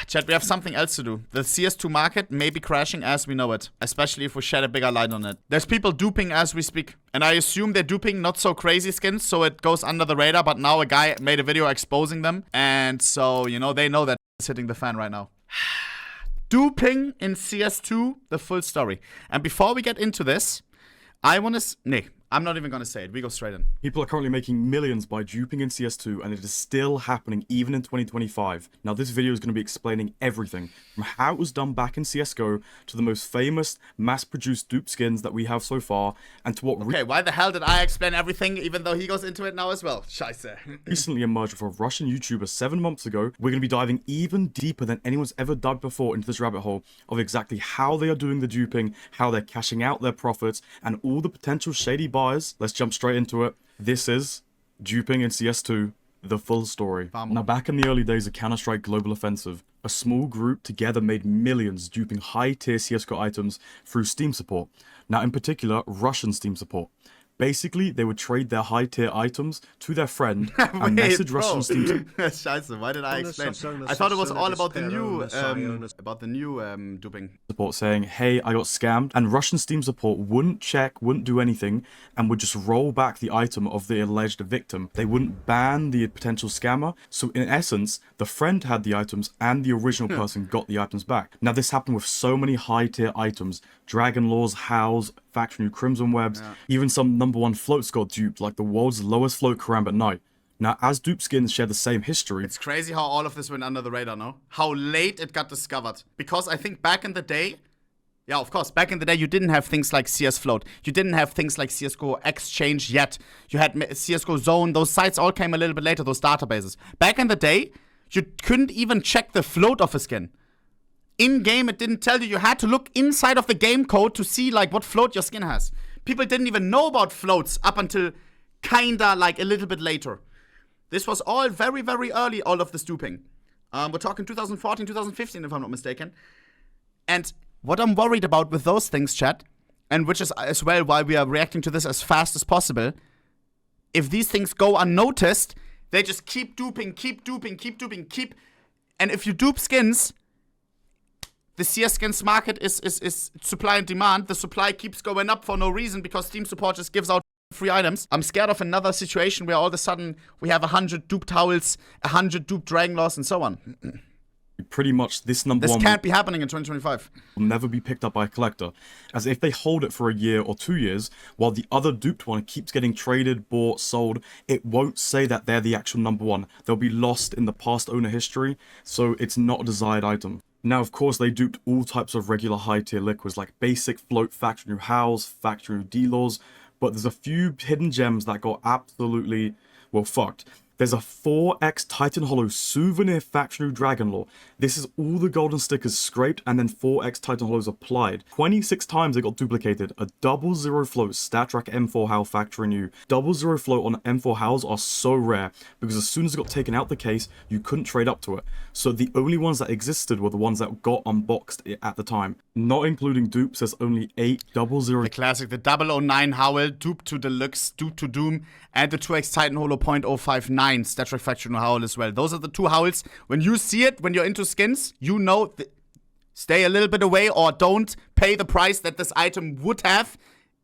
Chat, we have something else to do. The CS2 market may be crashing as we know it, especially if we shed a bigger light on it. There's people duping as we speak, and I assume they're duping not so crazy skins, so it goes under the radar, but now a guy made a video exposing them, and so, you know, they know that it's hitting the fan right now. Duping in CS2, the full story. And before we get into this, I want to... Nee, I'm not even going to say it. We go straight in. People are currently making millions by duping in CS2, and it is still happening even in 2025. Now, this video is going to be explaining everything, from how it was done back in CSGO, to the most famous, mass-produced dupe skins that we have so far, and to what... Okay, why the hell did I explain everything, even though he goes into it now as well? Scheiße. Recently emerged with a Russian YouTuber 7 months ago. We're going to be diving even deeper than anyone's ever dived before into this rabbit hole of exactly how they are doing the duping, how they're cashing out their profits, and all the potential shady buyers. Let's jump straight into it. This is duping in CS2, the full story. Now, back in the early days of Counter-Strike Global Offensive, a small group together made millions duping high-tier CSGO items through Steam support. Now, in particular, Russian Steam support. Basically, they would trade their high-tier items to their friend and message Russian Steam. Scheiße, why did I explain? I thought it was all about the new duping support, saying, "Hey, I got scammed," and Russian Steam support wouldn't check, wouldn't do anything, and would just roll back the item of the alleged victim. They wouldn't ban the potential scammer. So in essence, the friend had the items, and the original person got the items back. Now, this happened with so many high-tier items: Dragon Laws, Howls, Factory New Crimson Webs, even some #1 floats got duped, like the world's lowest float Karambit Knight. Now, as dupe skins share the same history... It's crazy how all of this went under the radar, no? How late it got discovered. Because I think back in the day... Yeah, of course, back in the day, you didn't have things like CS Float. You didn't have things like CSGO Exchange yet. You had CSGO Zone. Those sites all came a little bit later, those databases. Back in the day, you couldn't even check the float of a skin. In-game, it didn't tell you. You had to look inside of the game code to see, like, what float your skin has. People didn't even know about floats up until kinda, like, a little bit later. This was all very, very early, all of this duping. We're talking 2014, 2015, if I'm not mistaken. And what I'm worried about with those things, chat, and which is as well why we are reacting to this as fast as possible, if these things go unnoticed, they just keep duping, and if you dupe skins... The CS skins market is supply and demand. The supply keeps going up for no reason because Steam support just gives out free items. I'm scared of another situation where all of a sudden we have 100 duped Howls, 100 duped Dragon Laws, and so on. Pretty much this #1... This can't be happening in 2025. ...will never be picked up by a collector, as if they hold it for a year or 2 years, while the other duped one keeps getting traded, bought, sold, it won't say that they're the actual #1. They'll be lost in the past owner history, so it's not a desired item. Now, of course, they duped all types of regular high-tier liquids, like basic float Factory New Howls, Factory New D-Laws, but there's a few hidden gems that got absolutely, well, fucked. There's a 4x Titan Hollow Souvenir Factory Dragon Lore. This is all the golden stickers scraped and then 4x Titan Hollows applied. 26 times it got duplicated. A 00 float StatTrak M4 Howl Factory New. 00 float on M4 Howls are so rare because as soon as it got taken out the case, you couldn't trade up to it. So the only ones that existed were the ones that got unboxed at the time. Not including dupes, there's only 8 00... The classic, the 009 Howl, dupe to Deluxe, dupe to Doom, and the 2x Titan Hollow .059 StatTrak Factory New Howl as well. Those are the two Howls. When you see it, when you're into skins, you know, stay a little bit away or don't pay the price that this item would have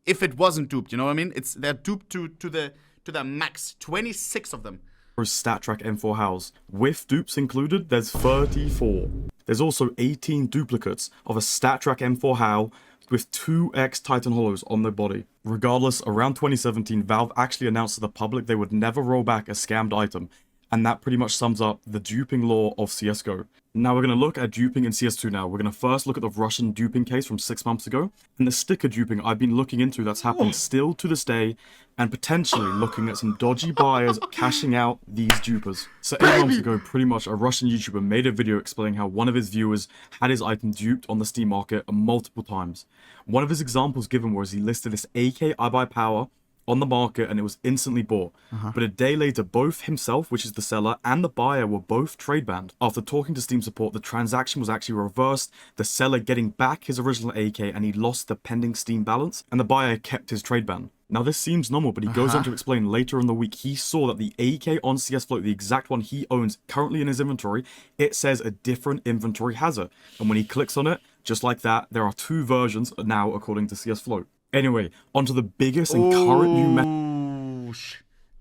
if it wasn't duped. You know what I mean? They're duped to the max. 26 of them. StatTrak M4 Howls. With dupes included, there's 34. There's also 18 duplicates of a StatTrak M4 Howl with 2x Titan Hollows on their body. Regardless, around 2017, Valve actually announced to the public they would never roll back a scammed item, and that pretty much sums up the duping law of CSGO. Now we're going to look at duping in CS2 now. We're going to first look at the Russian duping case from 6 months ago, and the sticker duping I've been looking into that's happened still to this day, and potentially looking at some dodgy buyers cashing out these dupers. So 8 months ago, pretty much a Russian YouTuber made a video explaining how one of his viewers had his item duped on the Steam market multiple times. One of his examples given was he listed this AK I Buy Power on the market and it was instantly bought. But a day later, both himself, which is the seller, and the buyer were both trade banned. After talking to Steam support, the transaction was actually reversed, the seller getting back his original AK and he lost the pending Steam balance, and the buyer kept his trade ban. Now this seems normal, but he goes on to explain later in the week he saw that the AK on CS Float, the exact one he owns currently in his inventory, it says a different inventory hazard. And when he clicks on it, just like that, there are 2 versions now according to CS Float. Anyway, onto the biggest and current new method.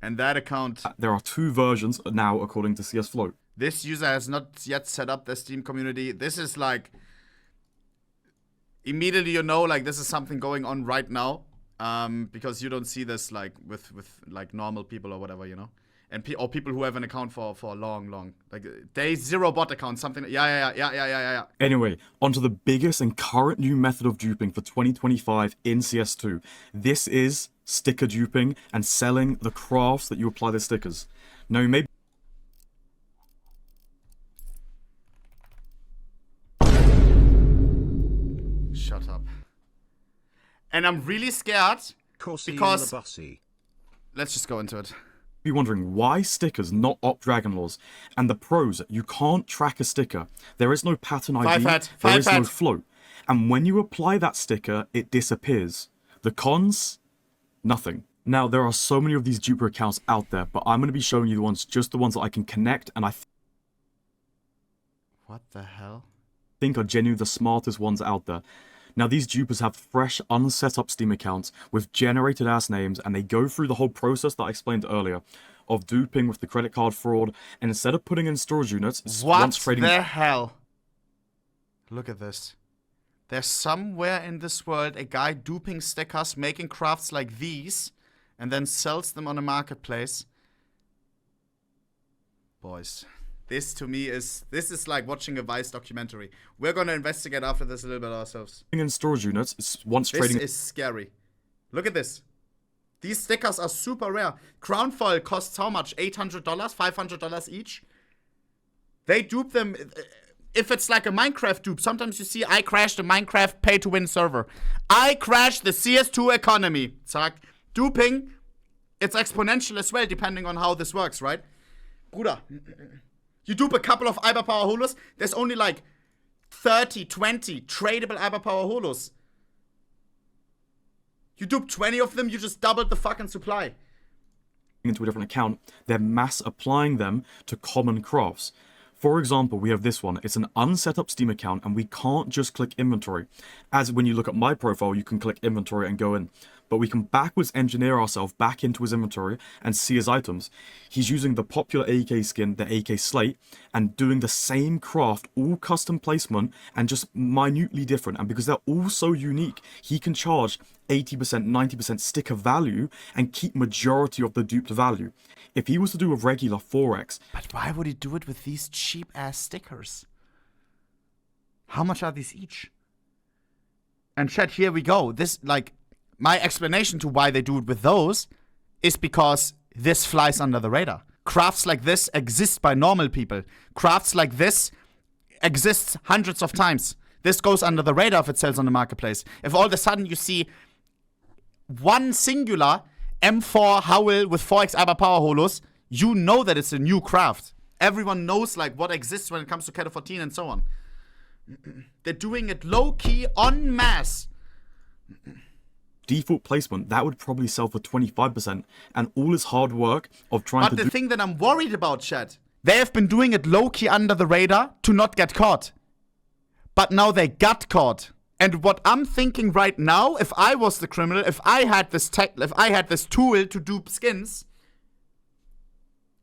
And that account. There are 2 versions now according to CS Float. This user has not yet set up the Steam community. This is like, immediately you know, like this is something going on right now. Because you don't see this like with like normal people or whatever, you know, and or people who have an account for a long, like day 0 bot account, something. Yeah. Anyway, onto the biggest and current new method of duping for 2025 in CS2. This is sticker duping and selling the crafts that you apply the stickers. Now, maybe. Shut up. And I'm really scared because let's just go into it. Be wondering why stickers, not op dragon laws, and the pros. You can't track a sticker. There is no pattern ID. There is no float, and when you apply that sticker, it disappears. The cons, nothing. Now there are so many of these duper accounts out there, but I'm going to be showing you the ones that I can connect, and What the hell? think are genuinely the smartest ones out there. Now, these dupers have fresh, unset up Steam accounts with generated ass names, and they go through the whole process that I explained earlier of duping with the credit card fraud, and instead of putting in storage units, what the hell? Look at this. There's somewhere in this world a guy duping stickers, making crafts like these, and then sells them on a marketplace. Boys. This to me is like watching a Vice documentary. We're gonna investigate after this a little bit ourselves. In storage units, once trading. This is scary. Look at this. These stickers are super rare. Crown foil costs how much? $800, $500 each. They dupe them. If it's like a Minecraft dupe, sometimes you see I crashed a Minecraft pay-to-win server. I crashed the CS2 economy. Zack. Duping, it's exponential as well, depending on how this works, right? Bruder. You dupe a couple of Iberpower Holos, there's only like 30, 20 tradable Iberpower Holos. You dupe 20 of them, you just doubled the fucking supply. Into a different account, they're mass applying them to common crafts. For example, we have this one. It's an unset up Steam account, and we can't just click inventory. As when you look at my profile, you can click inventory and go in. But we can backwards engineer ourselves back into his inventory and see his items. He's using the popular AK skin, the AK Slate, and doing the same craft, all custom placement, and just minutely different. And because they're all so unique, he can charge 80%, 90% sticker value and keep majority of the duped value. If he was to do a regular 4x... But why would he do it with these cheap-ass stickers? How much are these each? And chat, here we go. This, like... My explanation to why they do it with those is because this flies under the radar. Crafts like this exist by normal people. Crafts like this exists hundreds of times. This goes under the radar if it sells on the marketplace. If all of a sudden you see one singular M4 Howl with 4x Iberpower Holos, you know that it's a new craft. Everyone knows like what exists when it comes to Cat 14 and so on. They're doing it low-key, en masse. Default placement, that would probably sell for 25%, and all his hard work of trying to But the thing that I'm worried about, chat, they have been doing it low-key under the radar to not get caught. But now they got caught. And what I'm thinking right now, if I was the criminal, if I had this tool to dupe skins,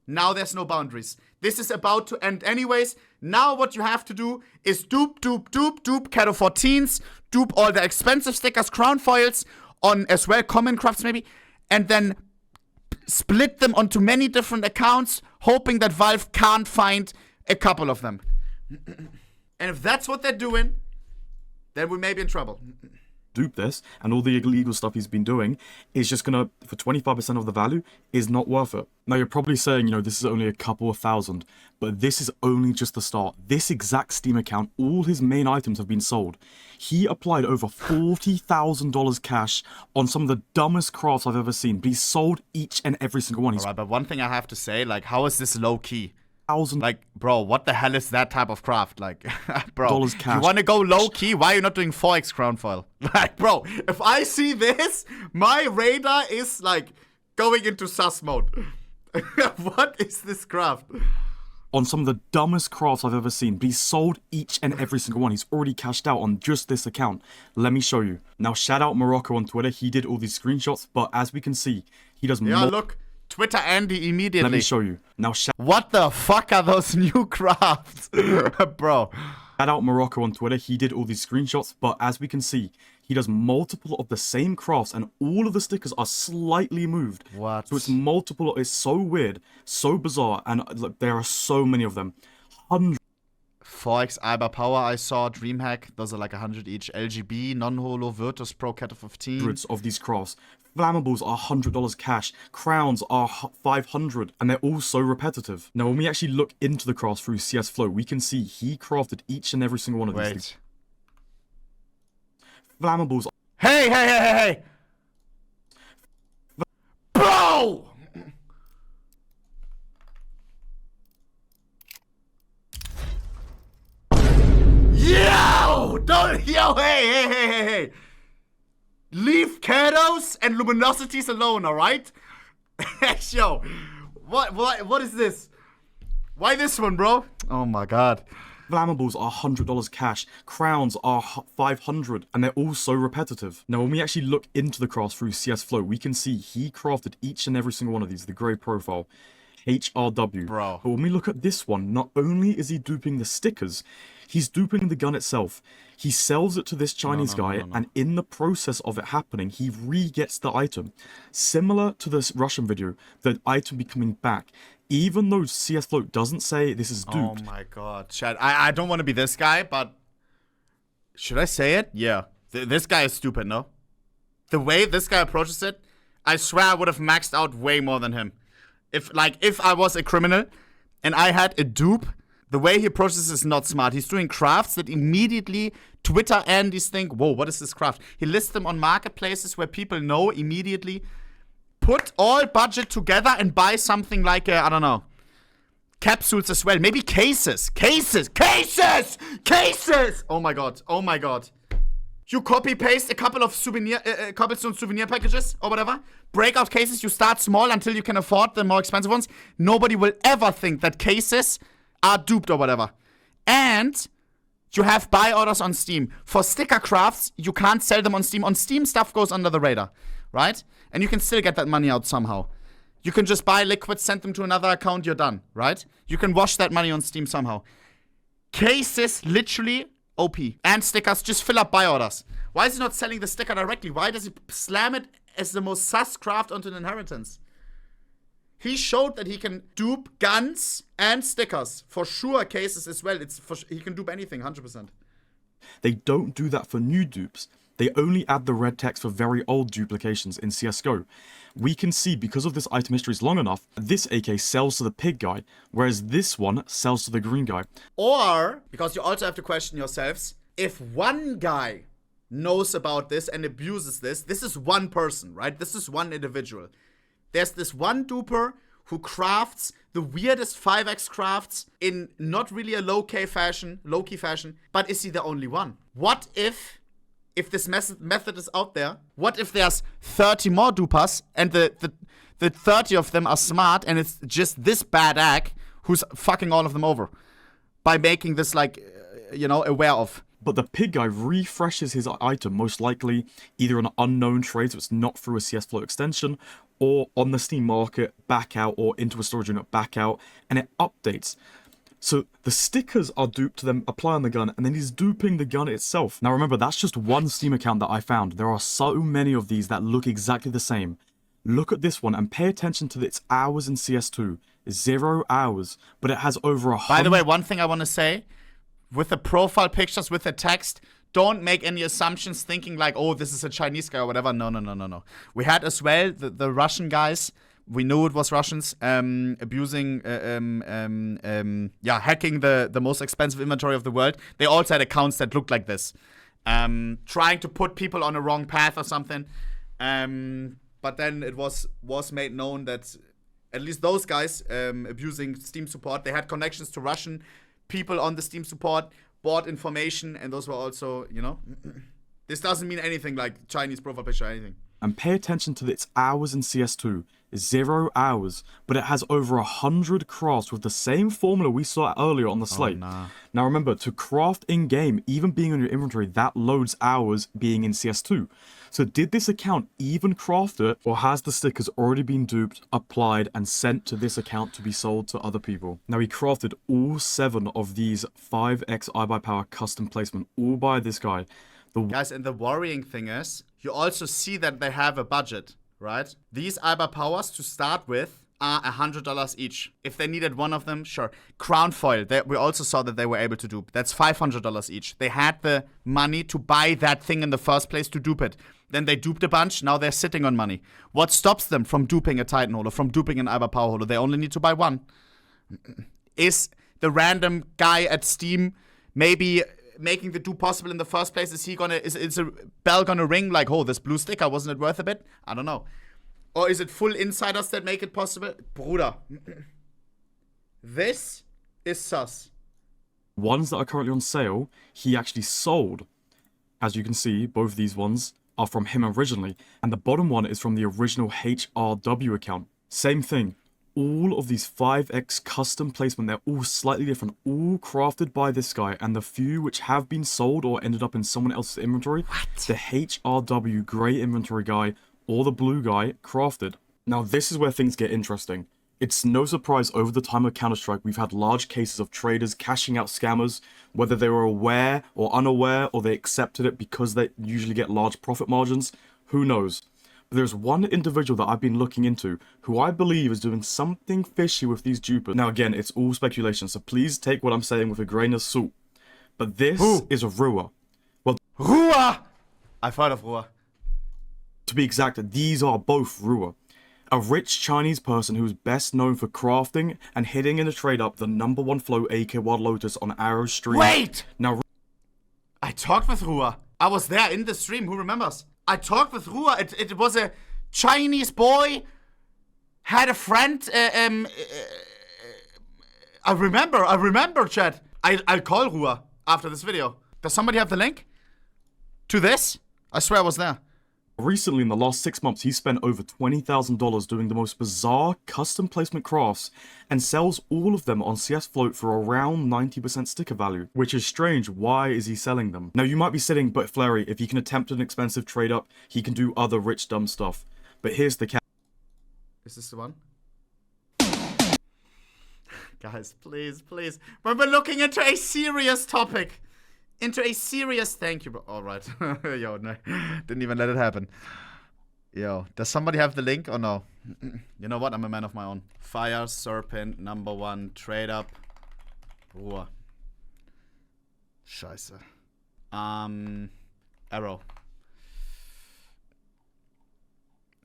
now there's no boundaries. This is about to end anyways. Now what you have to do is dupe Cat 14s, dupe all the expensive stickers, crown foils, on as well common crafts maybe, and then split them onto many different accounts, hoping that Valve can't find a couple of them. And if that's what they're doing, then we may be in trouble. Dupe this, and all the illegal stuff he's been doing is just gonna, for 25% of the value, is not worth it. Now you're probably saying, you know, this is only a couple of thousand, but this is only just the start. This exact Steam account, all his main items have been sold. He applied over $40,000 cash on some of the dumbest crafts I've ever seen, but he sold each and every single one. Alright, but one thing I have to say, like, how is this low-key? Like, bro, what the hell is that type of craft? Like, bro, Dollars cash. you want to go low key? Why are you not doing 4x crown foil? Like, bro, if I see this, my radar is like going into sus mode. What is this craft? On some of the dumbest crafts I've ever seen, but he's sold each and every single one. He's already cashed out on just this account. Let me show you. Now, shout out Morocco on Twitter. He did all these screenshots, but as we can see, he does more. Yeah, look. Twitter Andy immediately. Let me show you. Now, what the fuck are those new crafts? Bro. Shout out Morocco on Twitter. He did all these screenshots, but as we can see, he does multiple of the same crafts, and all of the stickers are slightly moved. What? So it's multiple. It's so weird, so bizarre, and look, there are so many of them. 4x Iber Power I saw, Dreamhack, those are like 100 each. LGB, Non-Holo, Virtus Pro, Cat of 15. Hundreds of these crafts. Flammables are $100 cash. Crowns are $500, and they're all so repetitive. Now, when we actually look into the crafts through CS Flow, we can see he crafted each and every single one of these things. Flammables. Hey! Bro! Hey. Leave Kados and Luminosities alone, alright? Yo, what is this? Why this one, bro? Oh my god. Flammables are $100 cash. Crowns are $500, and they're all so repetitive. Now, when we actually look into the crafts through CS Flow, we can see he crafted each and every single one of these, the grey profile. HRW. Bro. But when we look at this one, not only is he duping the stickers, he's duping the gun itself. He sells it to this Chinese guy, and in the process of it happening, he re-gets the item. Similar to this Russian video, the item be coming back. Even though CS Float doesn't say this is duped. Oh my god, Chad. I don't want to be this guy, but should I say it? Yeah. This guy is stupid, no? The way this guy approaches it, I swear I would have maxed out way more than him. If I was a criminal and I had a dupe, the way he approaches is not smart. He's doing crafts that immediately Twitter Andy's think, whoa, what is this craft? He lists them on marketplaces where people know immediately. Put all budget together and buy something like, I don't know, capsules as well. Maybe cases. Oh my god. You copy paste a couple of cobblestone souvenir packages or whatever. Breakout cases, you start small until you can afford the more expensive ones. Nobody will ever think that cases are duped or whatever. And you have buy orders on Steam. For sticker crafts, you can't sell them on Steam. On Steam, stuff goes under the radar, right? And you can still get that money out somehow. You can just buy liquids, send them to another account, you're done, right? You can wash that money on Steam somehow. Cases, literally OP. And stickers, just fill up buy orders. Why is he not selling the sticker directly? Why does he slam it as the most sus craft onto an inheritance? He showed that he can dupe guns and stickers. For sure, cases as well. He can dupe anything, 100%. They don't do that for new dupes. They only add the red text for very old duplications in CSGO. We can see, because of this item history is long enough, this AK sells to the pig guy, whereas this one sells to the green guy. Or, because you also have to question yourselves, if one guy knows about this and abuses this is one person, right? This is one individual. There's this one duper who crafts the weirdest 5x crafts in not really a low-key fashion, but is he the only one? What if this method is out there, what if there's 30 more dupers and the 30 of them are smart and it's just this bad egg who's fucking all of them over by making this, like, aware of? But the pig guy refreshes his item, most likely either on an unknown trade, so it's not through a CS Flow extension, or on the Steam market, back out, or into a storage unit, back out, and it updates. So the stickers are duped to them, apply on the gun, and then he's duping the gun itself. Now remember, that's just one Steam account that I found. There are so many of these that look exactly the same. Look at this one and pay attention to its hours in CS2. 0 hours, but it has over 100. By the way, one thing I want to say, with the profile pictures, with the text, don't make any assumptions thinking like, oh, this is a Chinese guy or whatever. No. We had as well the Russian guys. We knew it was Russians abusing, hacking the most expensive inventory of the world. They also had accounts that looked like this, trying to put people on a wrong path or something. But then it was made known that At least those guys abusing Steam support. They had connections to Russian people on the Steam support, bought information, and those were also, you know. This doesn't mean anything like Chinese profile picture or anything. And pay attention to its hours in CS2. 0 hours, but it has over 100 crafts with the same formula we saw earlier on the slate. Nah. Now remember, to craft in-game, even being on your inventory, that loads hours being in CS2. So did this account even craft it, or has the stickers already been duped, applied, and sent to this account to be sold to other people? Now he crafted all 7 of these 5x iBuyPower custom placement, all by this guy. Guys, and the worrying thing is, you also see that they have a budget, right? These iBuyPowers to start with are $100 each. If they needed one of them, sure. Crown foil, we also saw that they were able to dupe. That's $500 each. They had the money to buy that thing in the first place to dupe it. Then they duped a bunch, now they're sitting on money. What stops them from duping a Titan holder, from duping an iBuyPower holder? They only need to buy one. Is the random guy at Steam maybe making the dupe possible in the first place? Is a bell gonna ring like, oh, this blue sticker, wasn't it worth a bit? I don't know. Or is it full insiders that make it possible? Bruder. This is sus. Ones that are currently on sale, he actually sold. As you can see, both these ones are from him originally, and the bottom one is from the original HRW account. Same thing. All of these 5x custom placement, they're all slightly different, all crafted by this guy, and the few which have been sold or ended up in someone else's inventory, the HRW grey inventory guy or the blue guy crafted. Now this is where things get interesting. It's no surprise over the time of Counter-Strike we've had large cases of traders cashing out scammers, whether they were aware or unaware or they accepted it because they usually get large profit margins, who knows. But there's one individual that I've been looking into who I believe is doing something fishy with these dupers. Now again, it's all speculation, so please take what I'm saying with a grain of salt. But this is a Rua. Well, Rua! I've heard of Rua. To be exact, these are both Rua. A rich Chinese person who is best known for crafting and hitting in a trade up the #1 flow AK Wild Lotus on Arrow's stream. Wait! Now, I talked with Rua. I was there in the stream, who remembers? I talked with Rua. It was a Chinese boy, had a friend, I remember, chat. I'll call Rua after this video. Does somebody have the link to this? I swear I was there. recently in the last 6 months, he's spent over $20,000 doing the most bizarre custom placement crafts and sells all of them on CS Float for around 90% sticker value, which is strange. Why is he selling them? Now you might be sitting, but Flary, if he can attempt an expensive trade up, he can do other rich dumb stuff. But here's the catch. Is this the one? Guys, please, please. But we're looking into a serious topic. Into a serious... Thank you, bro. All right. Yo, no. Didn't even let it happen. Yo, does somebody have the link or no? You know what? I'm a man of my own. Fire Serpent #1 trade up. Ruhe. Scheiße. Arrow.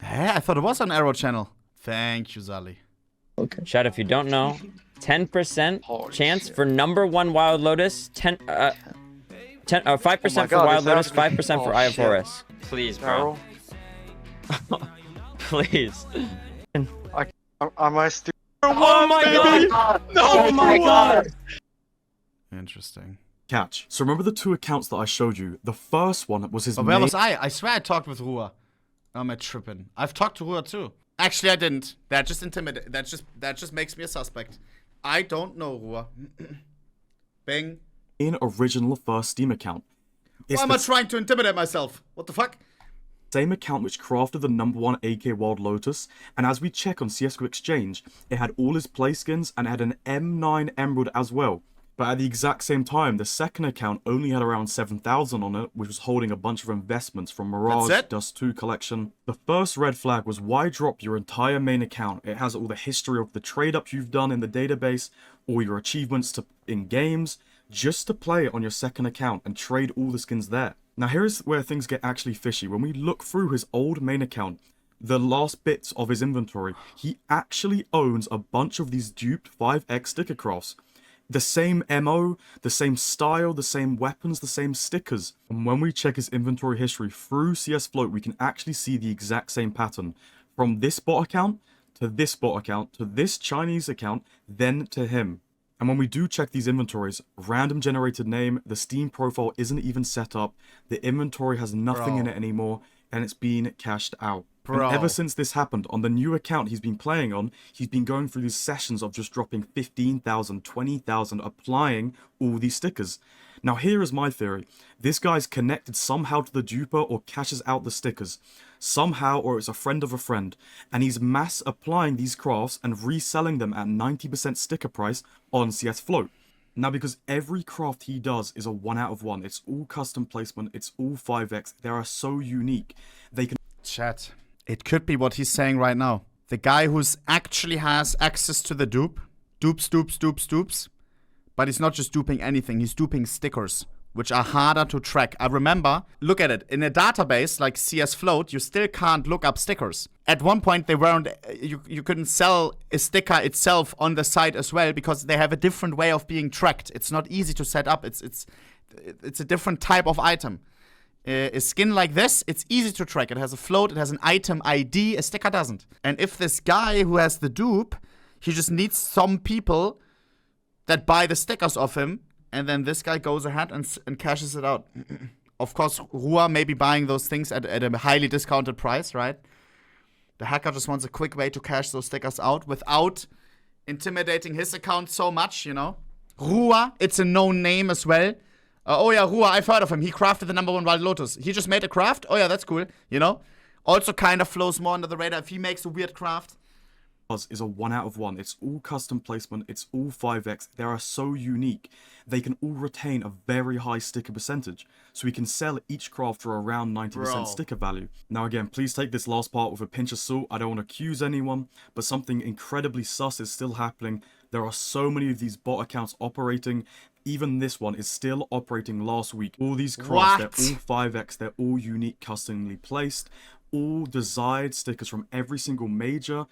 Hey, I thought it was on Arrow channel. Thank you, Zali. Okay. Chat, if you don't know, 10% chance for #1 Wild Lotus, 5% for Wild Lotus, 5% for IFRS. Please, bro. Please. Am I stupid? Oh my god! Oh my god! Interesting. Catch. So remember the two accounts that I showed you? The first one was his But where was I? I swear I talked with Ruhr. Am I tripping? I've talked to Ruhr too. Actually, I didn't. That just intimidated. That just makes me a suspect. I don't know Ruhr. Bang. in original first Steam account. It's Why am I trying to intimidate myself? What the fuck? same account which crafted the #1 AK Wild Lotus, and as we check on CS2 Exchange, it had all his play skins and it had an M9 Emerald as well. But at the exact same time, the second account only had around 7,000 on it, which was holding a bunch of investments from Mirage, Dust 2 collection. The first red flag was, why drop your entire main account? It has all the history of the trade ups you've done in the database, all your achievements in games, just to play it on your second account and trade all the skins there. Now here's where things get actually fishy. When we look through his old main account, the last bits of his inventory, he actually owns a bunch of these duped 5x sticker crafts. The same MO, the same style, the same weapons, the same stickers. And when we check his inventory history through CS Float, we can actually see the exact same pattern. From this bot account to this bot account, to this Chinese account, then to him. And when we do check these inventories, random generated name, the Steam profile isn't even set up, the inventory has nothing in it anymore, and it's been cashed out. And ever since this happened, on the new account he's been playing on, he's been going through these sessions of just dropping 15,000, 20,000, applying all these stickers. Now here is my theory. This guy's connected somehow to the duper or cashes out the stickers. Somehow, or it's a friend of a friend. And he's mass applying these crafts and reselling them at 90% sticker price on CS Float. Now because every craft he does is a 1 out of 1. It's all custom placement, it's all 5x. They are so unique. They can... Chat. It could be what he's saying right now. The guy who's actually has access to the dupe. Dupes. But he's not just duping anything, he's duping stickers, which are harder to track. I remember, look at it, in a database like CS Float, you still can't look up stickers. At one point, they weren't, you couldn't sell a sticker itself on the site as well because they have a different way of being tracked. It's not easy to set up, it's a different type of item. A skin like this, it's easy to track. It has a float, it has an item ID, a sticker doesn't. And if this guy who has the dupe, he just needs some people that buy the stickers off him, and then this guy goes ahead and cashes it out. Of course, Rua may be buying those things at a highly discounted price, right? The hacker just wants a quick way to cash those stickers out without intimidating his account so much, you know? Rua, it's a known name as well. Oh yeah, Rua, I've heard of him. He crafted the #1 Wild Lotus. He just made a craft? Oh yeah, that's cool, you know? Also kind of flows more under the radar if he makes a weird craft. Is a 1 out of 1. It's all custom placement, it's all 5x. They are so unique. They can all retain a very high sticker percentage, so we can sell each craft for around 90% sticker value. Now again, please take this last part with a pinch of salt. I don't want to accuse anyone, but something incredibly sus is still happening. There are so many of these bot accounts operating. Even this one is still operating last week. All these crafts, they're all 5x, they're all unique, customly placed, all desired stickers from every single major.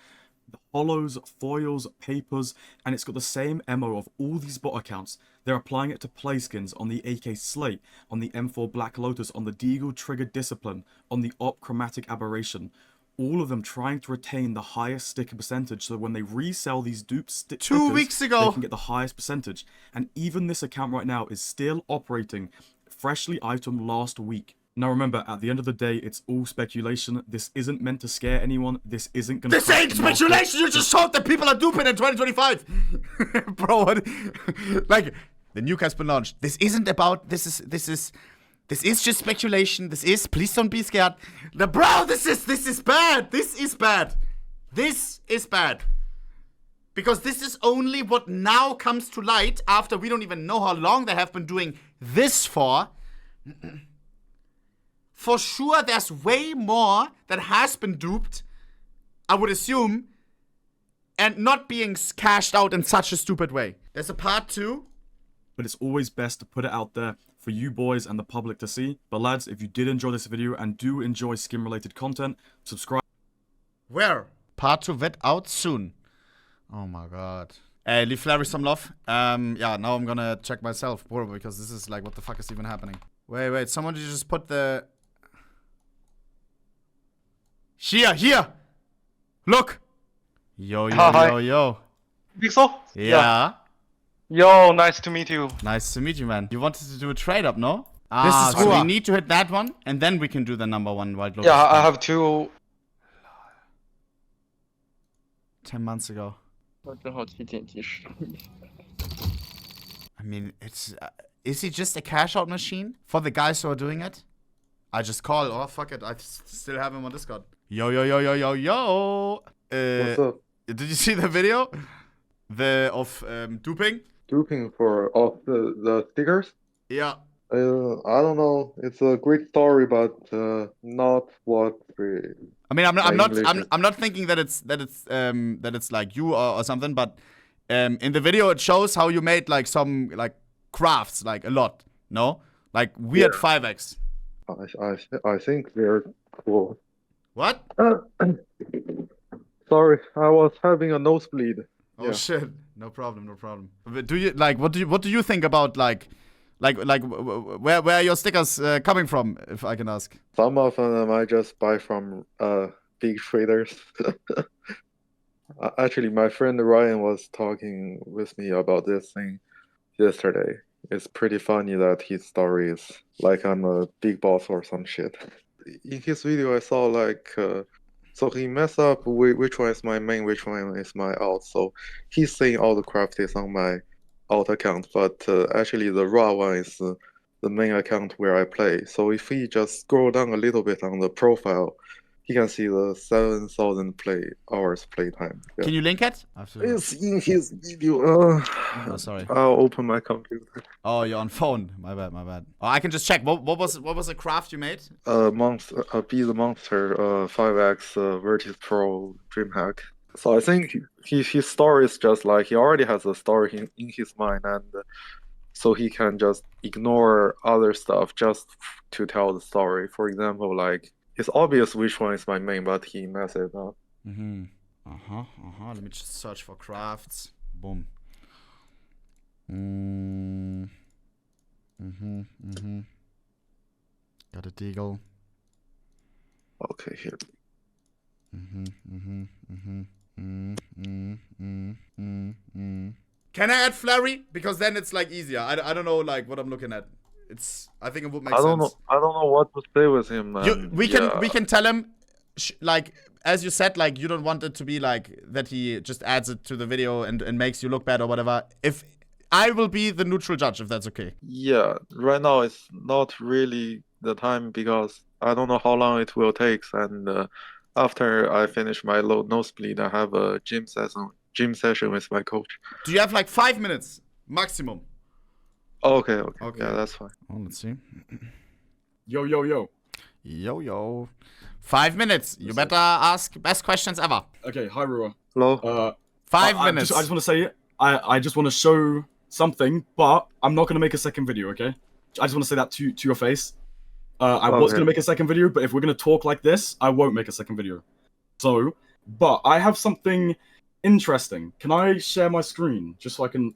The hollows, foils, papers, and it's got the same MO of all these bot accounts. They're applying it to play skins on the AK Slate, on the M4 Black Lotus, on the Deagle Trigger Discipline, on the Op Chromatic Aberration. All of them trying to retain the highest sticker percentage so that when they resell these dupe stickers, 2 weeks ago, they can get the highest percentage. And even this account right now is still operating freshly item last week. Now remember, at the end of the day, it's all speculation. This isn't meant to scare anyone. This isn't gonna... This ain't speculation! You just told that people are duping in 2025! Bro, what? Like, the nuke has been launched. This isn't about... This is just speculation. This is... Please don't be scared. Bro, this is bad! This is bad! This is bad. Because this is only what now comes to light after we don't even know how long they have been doing this for. For sure, there's way more that has been duped, I would assume, and not being cashed out in such a stupid way. There's a part 2. But it's always best to put it out there for you boys and the public to see. But lads, if you did enjoy this video and do enjoy skin-related content, subscribe. Where? Part 2 vet out soon. Oh my god. Hey, leave Larry some love. Yeah, now I'm gonna check myself, bro, because this is like, what the fuck is even happening? Wait, someone just put the... Here! Look! Yo. Pixel? Yeah. Yo, nice to meet you. Nice to meet you, man. You wanted to do a trade up, no? This is so we need to hit that one, and then we can do the #1 Wild Lotus. Yeah, I have 2. 10 months ago. I mean, it's... is he just a cash out machine for the guys who are doing it? I just call. Oh, fuck it. I still have him on Discord. Yo. What's up? Did you see the video? Of duping? Duping of the stickers? Yeah. I don't know. It's a great story, but not what we... I mean, I'm not thinking that it's like you or something, but in the video it shows how you made like some like crafts, like a lot, no? Like weird 5x. I think they're cool. What? Sorry, I was having a nosebleed. Oh shit! No problem. But do you like what do you think about like where are your stickers coming from, if I can ask? Some of them I just buy from big traders. Actually, my friend Ryan was talking with me about this thing yesterday. It's pretty funny that his story is like I'm a big boss or some shit. In his video, I saw like, so he messed up which one is my main, which one is my alt. So he's saying all the craft is on my alt account, but actually the raw one is the main account where I play. So if we just scroll down a little bit on the profile, he can see the 7,000 hours playtime. Yeah. Can you link it? Absolutely. It's in his video. Oh, sorry. I'll open my computer. Oh, you're on phone. My bad. Oh, I can just check. What was the craft you made? Be the monster. 5x Vertis Pro DreamHack. So I think his story is just like he already has a story in his mind, and so he can just ignore other stuff just to tell the story. For example, like it's obvious which one is my main, but he messed it up. Let me just search for crafts. Boom. Got a deagle. Okay, here. Can I add flurry? Because then it's like easier. I don't know like what I'm looking at. I think it would make sense. I don't know what to say with him. We can tell him like, as you said, like you don't want it to be like that he just adds it to the video and makes you look bad or whatever. If I will be the neutral judge, if that's okay. Yeah, right now it's not really the time because I don't know how long it will take, and after I finish my nosebleed, I have a gym session with my coach. Do you have like 5 minutes maximum? Okay. Yeah, that's fine. Oh, let's see. Yo. 5 minutes. You better ask best questions ever. Okay, hi Rua. Hello. 5 minutes. I just want to say, I just want to show something, but I'm not gonna make a second video. Okay, I just want to say that to your face. I was gonna make a second video, but if we're gonna talk like this, I won't make a second video. So, but I have something interesting. Can I share my screen just so I can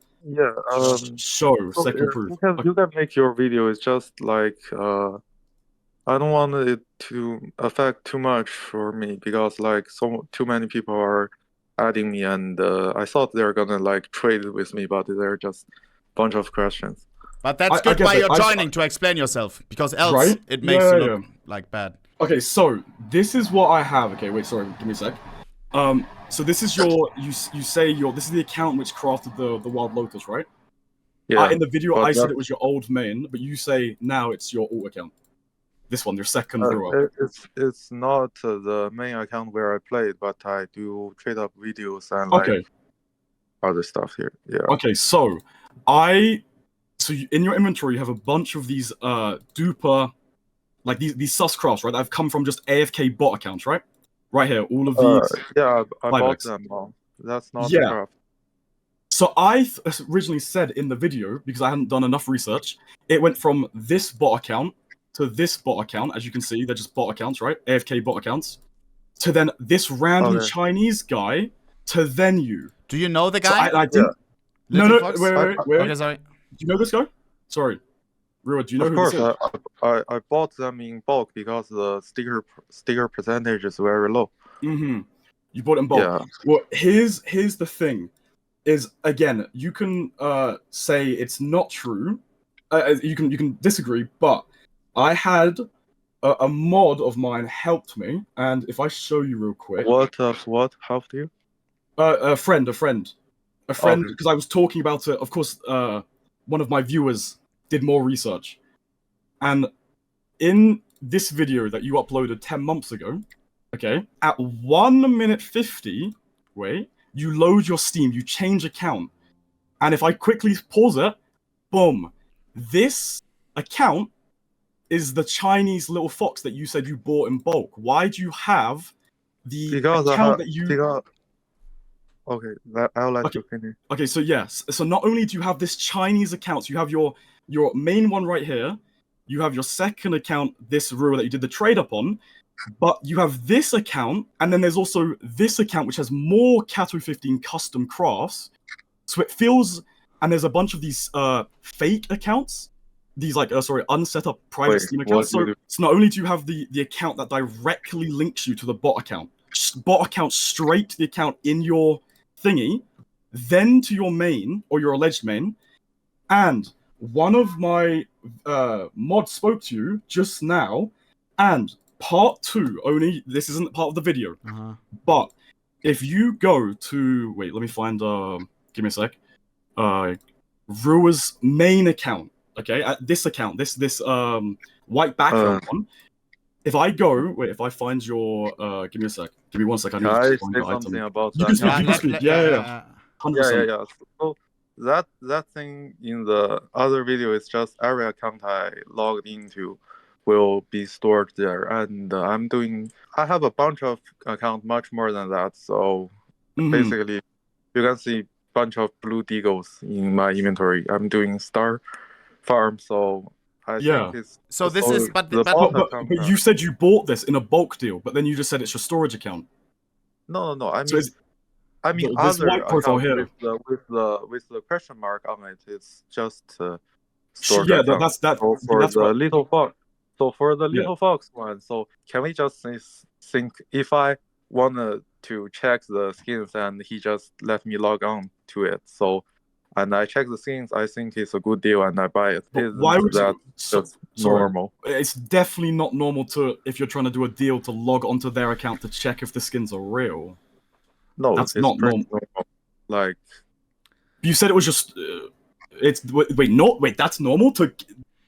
show second proof? You can make your video. It's just like I don't want it to affect too much for me because like too many people are adding me, and I thought they're gonna like trade with me, but they're just a bunch of questions. But that's good why you're joining to explain yourself, because else it makes you look like bad. Okay, so this is what I have. Okay, wait, sorry, give me a sec. So this is your this is the account which crafted the Wild Lotus, right? Yeah. In the video, I said it was your old main, but you say now it's your alt account. This one, your second row. It's not the main account where I played, but I do trade up videos and like other stuff here. Yeah. Okay, so in your inventory you have a bunch of these duper, like these sus crafts, right? That have come from just AFK bot accounts, right? Right here, all of these. Yeah, I bought them all. That's not the craft. So I originally said in the video, because I hadn't done enough research, it went from this bot account to this bot account. As you can see, they're just bot accounts, right? AFK bot accounts. To then this random Chinese guy, to then you. Do you know the guy? So I didn't. No, wait. Okay, sorry. Do you know this guy? Sorry. Rua, do you know who this is? Of course, I bought them in bulk because the sticker percentage is very low. You bought it in bulk. Yeah. Well, here's the thing. Is again, you can say it's not true. You can disagree, but I had a mod of mine helped me, and if I show you real quick. What helped you? A friend, because I was talking about it. Of course, one of my viewers did more research, and in this video that you uploaded 10 months ago, okay, at 1 minute 50, you load your Steam, you change account, and if I quickly pause it, boom, this account is the Chinese little fox that you said you bought in bulk. Why do you have the account that you... Okay, I'll let you finish. Okay, so yes, so not only do you have this Chinese account, so you have your main one right here, you have your second account, this Rua that you did the trade up on, but you have this account, and then there's also this account which has more Kato 15 custom crafts. So it feels, and there's a bunch of these fake accounts, these like unset up private Steam accounts. So not only do you have the account that directly links you to the bot account, bot account straight to the account in your thingy, then to your main or your alleged main, and one of my mods spoke to you just now, and part 2 only. This isn't part of the video, but if you go to let me find give me a sec. Rua's main account. Okay, this account, this white background one. If I find your give me a sec. Give me 1 sec. I need to find say your something item. about You that? can speak. You can speak. Yeah. 100%. Yeah. So that thing in the other video is just every account I logged into will be stored there, and I have a bunch of accounts, much more than that. So basically, you can see a bunch of blue deagles in my inventory. I'm doing star farm, so I think it's So this is but you said you bought this in a bulk deal, but then you just said it's your storage account. No. I mean, this other white profile account here with the question mark on it, it's just storage account. That's the little fox. So for the little fox one, so can we just think if I wanted to check the skins and he just let me log on to it, and I check the skins, I think it's a good deal and I buy it. Why would that just normal? It's definitely not normal if you're trying to do a deal to log onto their account to check if the skins are real. No, that's not normal. Like, you said it was just. That's normal to.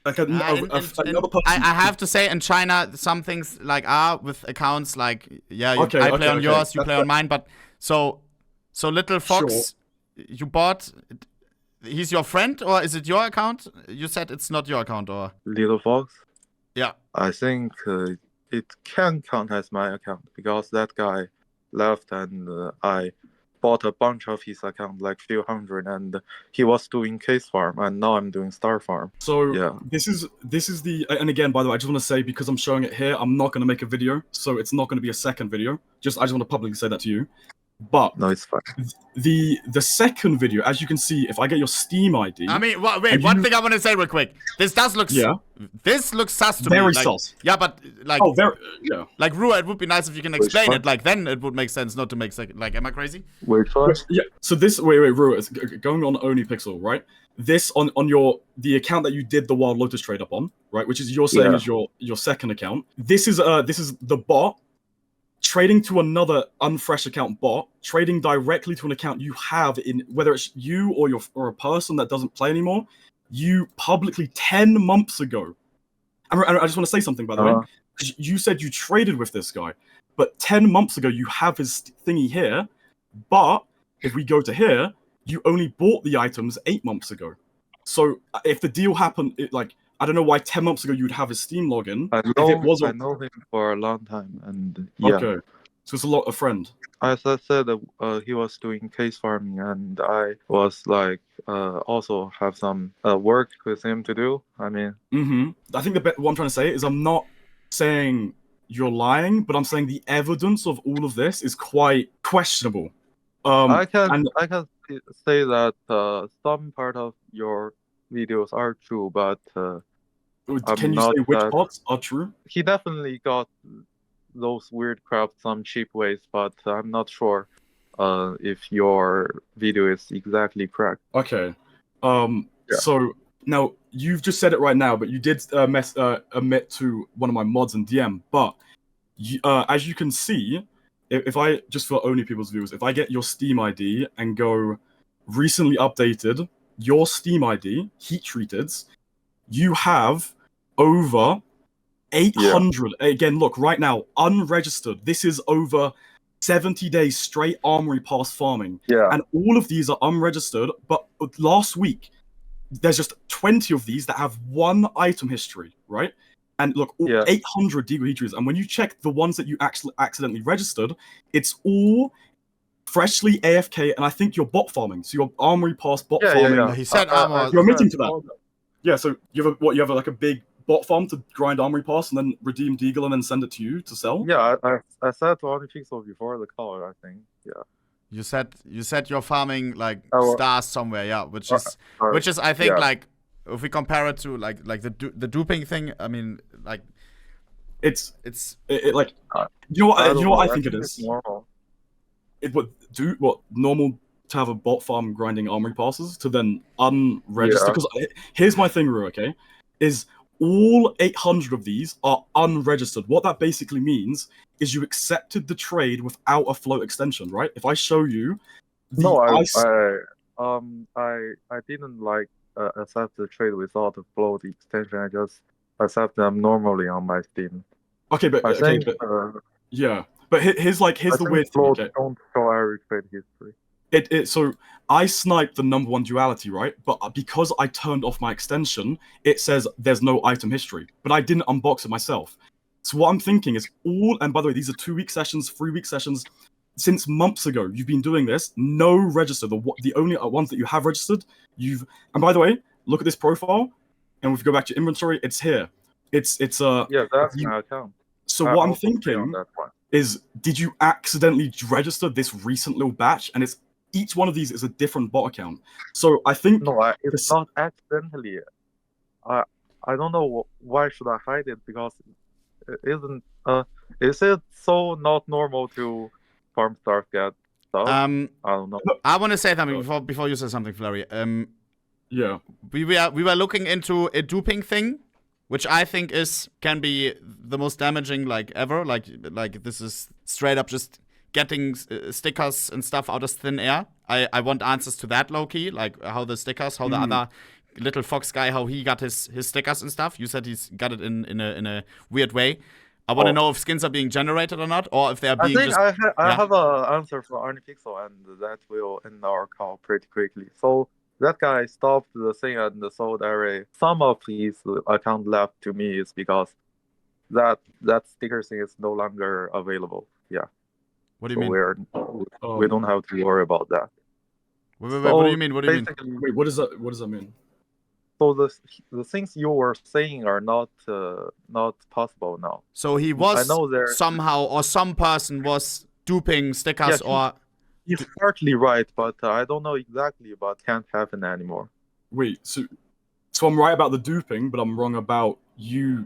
Like another person. I have to say, in China, some things like are with accounts like I play on yours, you play on mine, but so little fox, you bought. He's your friend, or is it your account? You said it's not your account, or little fox. Yeah, I think it can count as my account because that guy left and I bought a bunch of his account, like few hundred, and he was doing case farm, and now I'm doing star farm. So this is the, and again, by the way, I just want to say, because I'm showing it here, I'm not going to make a video, so it's not going to be a second video. I just want to publicly say that to you. But no, it's fine. The second video, as you can see, if I get your Steam ID. I mean, wait, one thing I want to say real quick. This does look. This looks sus to me. Very sus. Yeah, but like. Oh, very. Yeah. Like Rua, it would be nice if you can explain it. Like then it would make sense not to make like. Am I crazy? Wait, what? Yeah. So this. Wait, Rua. It's going on ohnepixel, right? This on the account that you did the Wild Lotus trade up on, right? Which is you're saying is your second account. This is the bot. Trading to another unfresh account bot, trading directly to an account you have in, whether it's you or a person that doesn't play anymore, you publicly 10 months ago. And I just want to say something, by the way. You said you traded with this guy, but 10 months ago you have his thingy here, but if we go to here, you only bought the items 8 months ago. So if the deal happened, I don't know why 10 months ago you'd have his Steam login. I know him for a long time, and Okay, so it's a friend. As I said, he was doing case farming, and I was like, also have some work with him to do. I mean, I think what I'm trying to say is I'm not saying you're lying, but I'm saying the evidence of all of this is quite questionable. I can say that some part of your videos are true, but can you say which parts are true? He definitely got those weird crap some cheap ways, but I'm not sure if your video is exactly correct. Okay. So now you've just said it right now, but you did admit to one of my mods in DM. But as you can see, if I just for only people's viewers, if I get your Steam ID and go recently updated, your Steam ID heat treated, you have over 800. Again, look right now, unregistered. This is over 70 days straight Armory Pass farming. And all of these are unregistered. But last week, there's just 20 of these that have one item history, right? And look, 800 Deagle heat treaters. And when you check the ones that you actually accidentally registered, it's all freshly AFK, and I think you're bot farming. So your Armory Pass bot farming. Yeah. He said armor. You're admitting to that. Yeah, so you have like a big bot farm to grind Armory Pass and then redeem Deagle and then send it to you to sell? Yeah, I said to ohnepixel before the call, I think. Yeah. You said you're farming like stars somewhere, which is I think like if we compare it to like the duping thing, I mean like It's like you know what I think it is. Normal. It would do what normal to have a bot farm grinding armory passes to then unregister. Yeah. Because here's my thing, Ru. Okay, is all 800 of these are unregistered. What that basically means is you accepted the trade without a float extension, right? If I show you, No, I didn't like accept the trade without the float extension. I just accept them normally on my Steam. Okay, but I okay, think but yeah, but here's the weird thing. floats Okay, don't show every trade history. so I sniped the number 1 duality, right? But because I turned off my extension, it says there's no item history. But I didn't unbox it myself. So what I'm thinking is and by the way, these are 2-week sessions, 3-week sessions. Since months ago, you've been doing this. No register. The only ones that you have registered, and by the way, look at this profile, and if you go back to inventory, it's here. It's Yeah, that's my account. So what I'm thinking is, did you accidentally register this recent little batch? And each one of these is a different bot account. So I think it's not accidentally. I don't know why should I hide it, because it isn't. Is it so not normal to farm stars get stuff? I don't know. I want to say something before you say something, Flurry. Yeah. We were looking into a duping thing, which I think can be the most damaging like ever. Like this is straight up just getting stickers and stuff out of thin air. I want answers to that, low-key, like how the stickers, how the other little fox guy, how he got his stickers and stuff. You said he's got it in a weird way. I want to know if skins are being generated or not, or if they are being I have an answer for ohnepixel, and that will end our call pretty quickly. So that guy stopped the thing and sold some of his account left to me is because that sticker thing is no longer available. Yeah. What do you mean? We don't have to worry about that. Wait, what do you mean? What do you mean? Wait, what does that mean? So the things you were saying are not possible now. So he was somehow, or some person was duping stickers, or he's partly right, but I don't know exactly. But can't happen anymore. Wait, so I'm right about the duping, but I'm wrong about you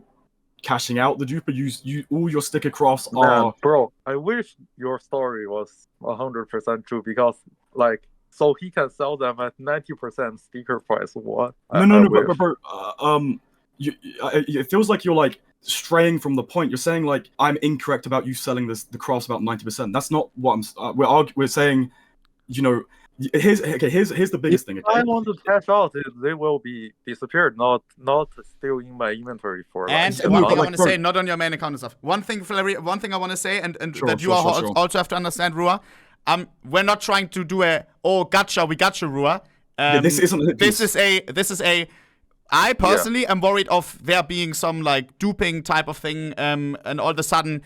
cashing out the dupe. You all your sticker crafts are. Man, bro, I wish your story was 100% true, because so he can sell them at 90% sticker price. What? No, but bro, it feels like you're straying from the point. You're saying I'm incorrect about you selling the crafts about 90%. That's not what we're saying. Here's the biggest thing. Okay? If I want to cash out, they will be disappeared, not still in my inventory for. And one thing I want to say, not on your main account and stuff. One thing I want to say, and that you also have to understand, Rua. We're not trying to do we gotcha, Rua. This isn't. This is a. I personally am worried of there being some duping type of thing, and all of a sudden,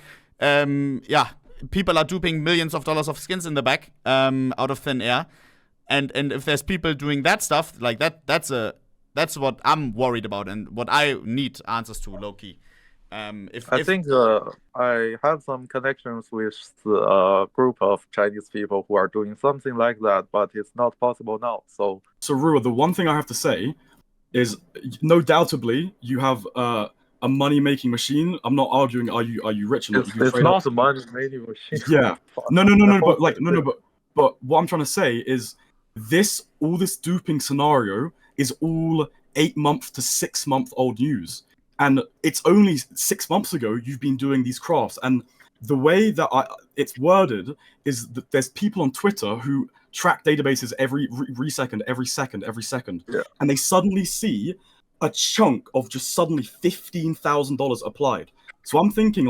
people are duping millions of dollars of skins in the back, out of thin air, and if there's people doing that stuff that's what I'm worried about and what I need answers to, low key. I think I have some connections with a group of Chinese people who are doing something like that, but it's not possible now. So Rua, the one thing I have to say is, no doubtably, you have a money-making machine. I'm not arguing. Are you rich? It's not a money-making machine. Yeah. No. But what I'm trying to say is, all this duping scenario is all 8-month to 6-month-old news. And it's only 6 months ago you've been doing these crafts. And the way that it's worded is that there's people on Twitter who track databases every second. Yeah. And they suddenly see a chunk of just suddenly $15,000 applied. So I'm thinking,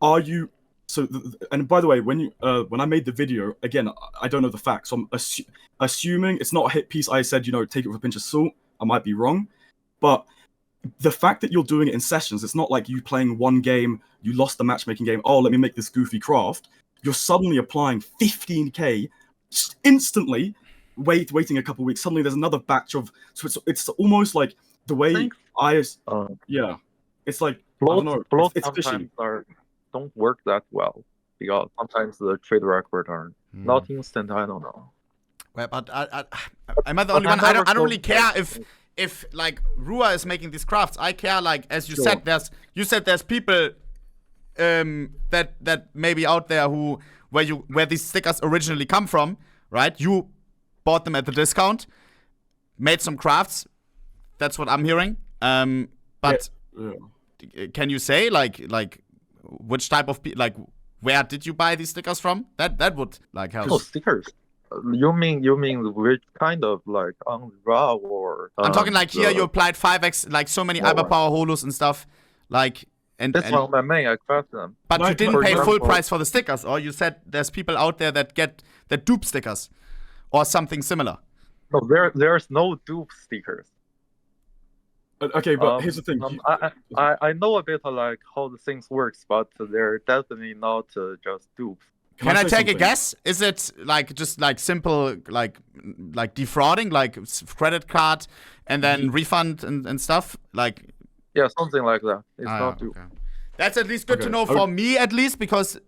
are you... So, and by the way, when I made the video, again, I don't know the facts. So I'm assuming it's not a hit piece. I said, take it with a pinch of salt. I might be wrong. But the fact that you're doing it in sessions, it's not like you playing one game, you lost the matchmaking game, let me make this goofy craft. You're suddenly applying 15K instantly, waiting a couple weeks. Suddenly there's another batch of... So it's almost like the way yeah. It's like, I don't know, it's fishy. Don't work that well, because sometimes the trade records are not instant. I don't know. Well, but am I the only one? I don't really care if Rua is making these crafts. I care, as you said, there's people that maybe out there where these stickers originally come from, right? You bought them at the discount, made some crafts. That's what I'm hearing. But can you say like which type of where did you buy these stickers from? That would like help. Oh, stickers. You mean which kind of like on raw or? I'm talking like here you applied 5x like so many Iberpower holos and stuff like That's one of my main. I craft them. But you didn't pay full example, price for the stickers, or you said there's people out there that dupe stickers or something similar. No, there's no dupe stickers. Okay, but here's the thing. I know a bit of like how the things works, but they're definitely not just dupes. Can I take a guess? Is it like just like simple like defrauding, like credit card and then refund and stuff? Like yeah, something like that. It's not dupe. Okay. That's at least good to know for me, at least, because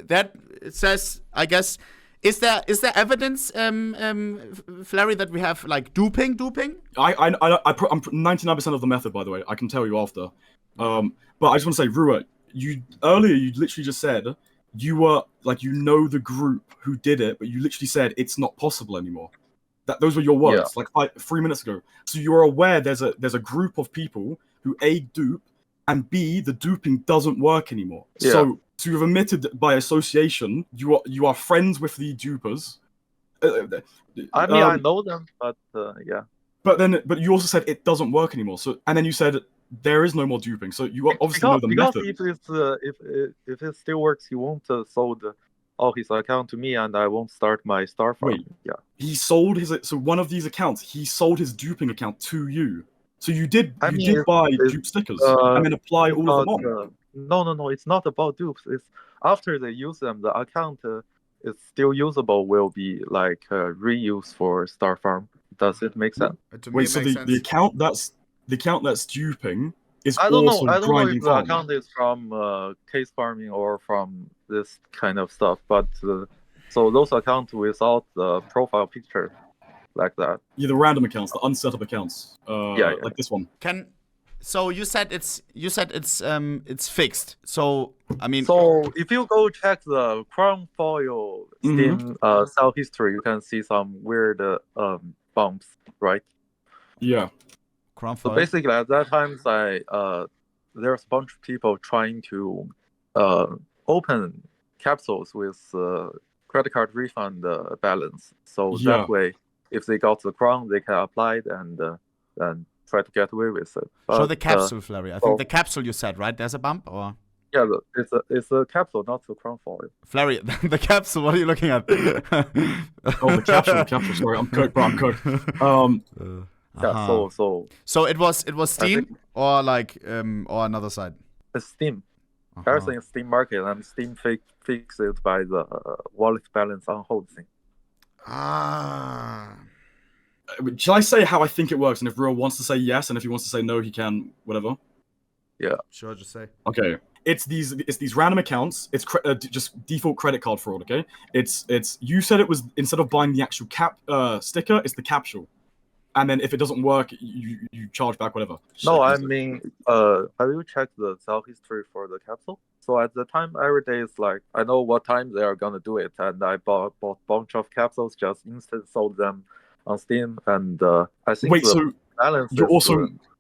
that says, I guess, is there evidence, Flary, that we have like duping? I'm 99% of the method, by the way. I can tell you after. But I just want to say, Rua, earlier you literally just said you were like the group who did it, but you literally said it's not possible anymore. Those were your words, like 3 minutes ago. So you're aware there's a group of people who A, dupe, and B, the duping doesn't work anymore. Yeah. So you've admitted that by association, you are friends with the dupers. I mean, I know them, but yeah. But you also said it doesn't work anymore. So and then you said there is no more duping. So you obviously know the method. If it still works, he won't sold all his account to me, and I won't start my star farm. Wait, yeah. He sold so one of these accounts, he sold his duping account to you. So you did buy dupe stickers and then apply all of them on. No, it's not about dupes. It's after they use them, the account is still usable, will be like reused for star farm. Does it make sense? Wait, so the account that's duping is I don't also know if grinding the account is from case farming or from this kind of stuff, but so those accounts without the profile picture like that. Yeah, the random accounts, the unset up accounts. Like this one. So you said it's fixed. So I mean, so if you go check the Crown Foil Steam sell history, you can see some weird bumps, right? Yeah. Crown Foil. So basically, at that time, there's a bunch of people trying to open capsules with credit card refund balance. So that way, if they got the crown, they can apply it and try to get away with it. But, show the capsule, Flary. I think the capsule you said, right? There's a bump, or? Yeah, it's a capsule, not the crown foil. Flary, the capsule. What are you looking at? The capsule. Sorry, I'm cooked, bro. I'm cooked. Yeah. So it was Steam or like or another side. It's Steam. Everything is Steam market, and Steam fix it by the wallet balance on hold thing. Shall I say how I think it works? And if Rua wants to say yes, and if he wants to say no, he can, whatever. Yeah. Sure, just say. Okay. It's these random accounts. It's just default credit card fraud. Okay. It's you said it was instead of buying the actual sticker, it's the capsule. And then if it doesn't work, you charge back whatever. No, I mean, have you checked the sell history for the capsule? So at the time, every day is like, I know what time they are gonna do it, and I bought a bunch of capsules, just instant sold them on Steam, and I think balance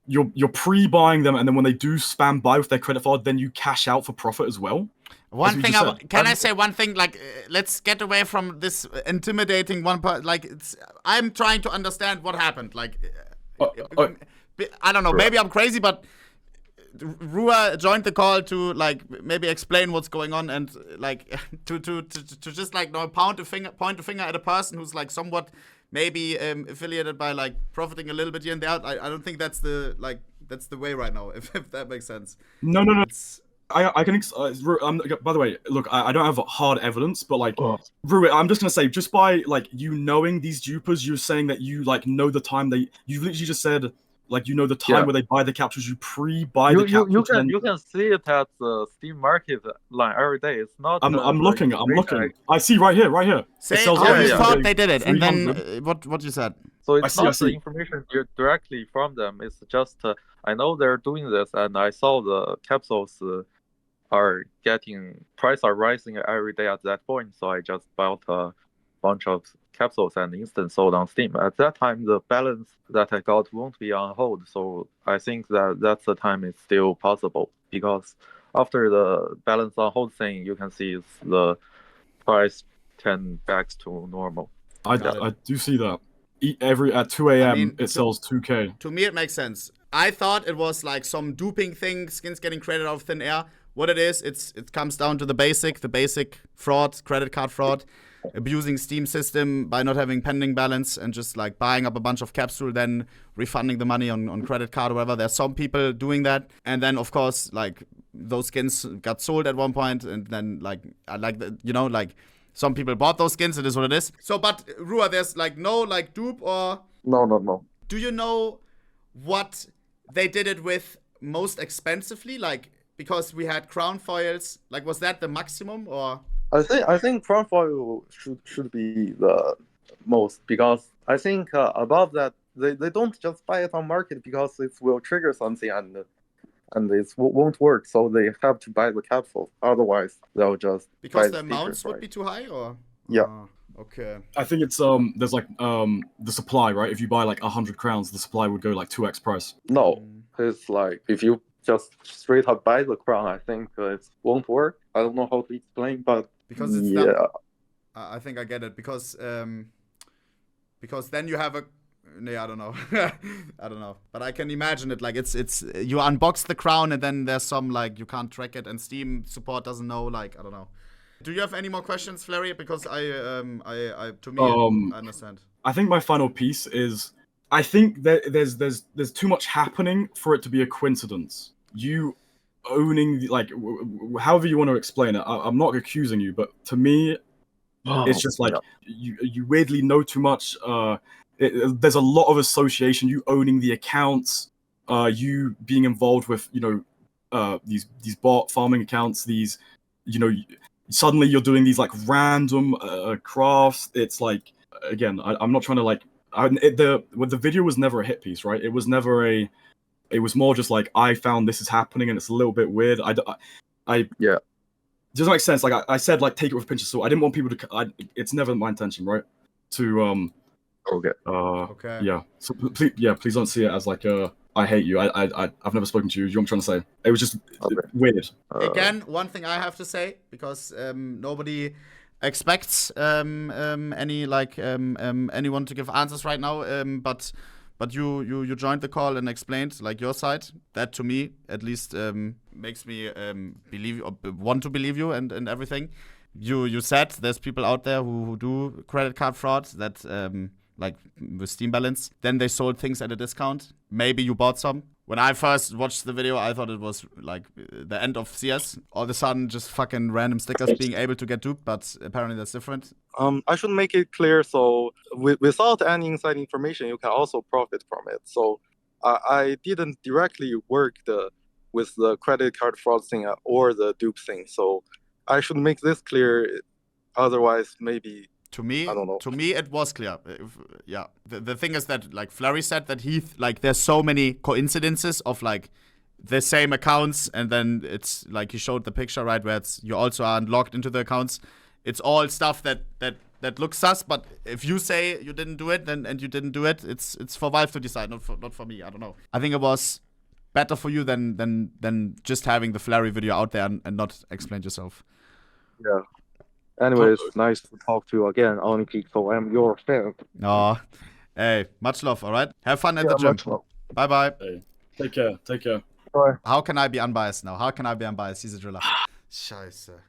you're pre-buying them, and then when they do spam buy with their credit card, then you cash out for profit as well. One thing, can I say one thing? Like, let's get away from this intimidating one part. Like, I'm trying to understand what happened. Like, I don't know. Maybe I'm crazy, but Rua joined the call to like maybe explain what's going on and like to just like point a finger at a person who's like somewhat maybe affiliated by like profiting a little bit here and there. I don't think that's the way right now. If that makes sense. No. I can. By the way, look, I don't have hard evidence, but like, Rui, I'm just gonna say, just by like you knowing these dupers, you're saying that you like know the time you literally just said like you know the time where they buy the capsules, you pre-buy the capsules. You can see it at the Steam market line every day. It's not. I'm looking. I see right here. Say how you thought they did it, and then what you said. So it's not the information directly from them. It's just I know they're doing this, and I saw the capsules are rising every day at that point. So I just bought a bunch of capsules and instant sold on Steam. At that time, the balance that I got won't be on hold. So I think that's the time it's still possible, because after the balance on hold thing, you can see the price tend back to normal. I do see that. At 2 a.m. it sells 2K. To me, it makes sense. I thought it was like some duping thing, skins getting created out of thin air. What it is, it comes down to the basic fraud, credit card fraud, abusing Steam system by not having pending balance and just like buying up a bunch of capsule, then refunding the money on credit card or whatever. There's some people doing that, and then of course like those skins got sold at one point, and then like some people bought those skins. It is what it is. So, but Rua, there's like no like dupe or no. Do you know what they did it with most expensively? Like, because we had crown foils, like was that the maximum or? I think crown foil should be the most, because I think above that they don't just buy it on market because it will trigger something and it won't work. So they have to buy the capsule. Otherwise, they'll just because the amounts would be too high, or yeah. Okay. I think it's there's like the supply, right? If you buy like 100 crowns, the supply would go like 2x price. No, it's like if you just straight up buy the crown, I think it won't work. I don't know how to explain, but because it's I think I get it, because then you have a I don't know. I don't know, but I can imagine it like it's you unbox the crown and then there's some like you can't track it and Steam support doesn't know, like I don't know. Do you have any more questions, Flary? Because I understand. I think my final piece is I think that there's too much happening for it to be a coincidence. You owning like however you want to explain it. I'm not accusing you, but to me, it's just like you weirdly know too much. There's a lot of association. You owning the accounts, you being involved with these bot farming accounts. These suddenly you're doing these like random crafts. It's like again, I'm not trying to like. The video was never a hit piece, right? It was never a. It was more just like I found this is happening and it's a little bit weird. It doesn't make sense. Like I said, like take it with a pinch of salt. I didn't want people to. It's never my intention, right? To Okay. Okay. Yeah. So please don't see it as like I hate you. I've never spoken to you. You know what I'm trying to say? It was just weird. Again, one thing I have to say, because nobody expects any like anyone to give answers right now. But you joined the call and explained like your side. That to me at least makes me believe or want to believe you and everything. You said there's people out there who do credit card fraud that like with Steam balance. Then they sold things at a discount. Maybe you bought some. When I first watched the video, I thought it was like the end of CS. All of a sudden, just fucking random stickers being able to get duped, but apparently that's different. I should make it clear. So without any inside information, you can also profit from it. So I didn't directly work with the credit card fraud thing or the dupe thing. So I should make this clear. Otherwise, maybe. To me, I don't know. To me, it was clear. The thing is that, like Flary said, that like there's so many coincidences of like the same accounts, and then it's like he showed the picture right where you also are logged into the accounts. It's all stuff that looks sus. But if you say you didn't do it, and you didn't do it, it's for Valve to decide, not for me. I don't know. I think it was better for you than just having the Flary video out there and not explain yourself. Yeah. Anyways, nice to talk to you again, ohnepixel. I'm your fan. Oh, hey, much love, all right? Have fun at the gym. Bye-bye. Hey, take care. Bye. How can I be unbiased now? How can I be unbiased? He's a driller. Scheiße.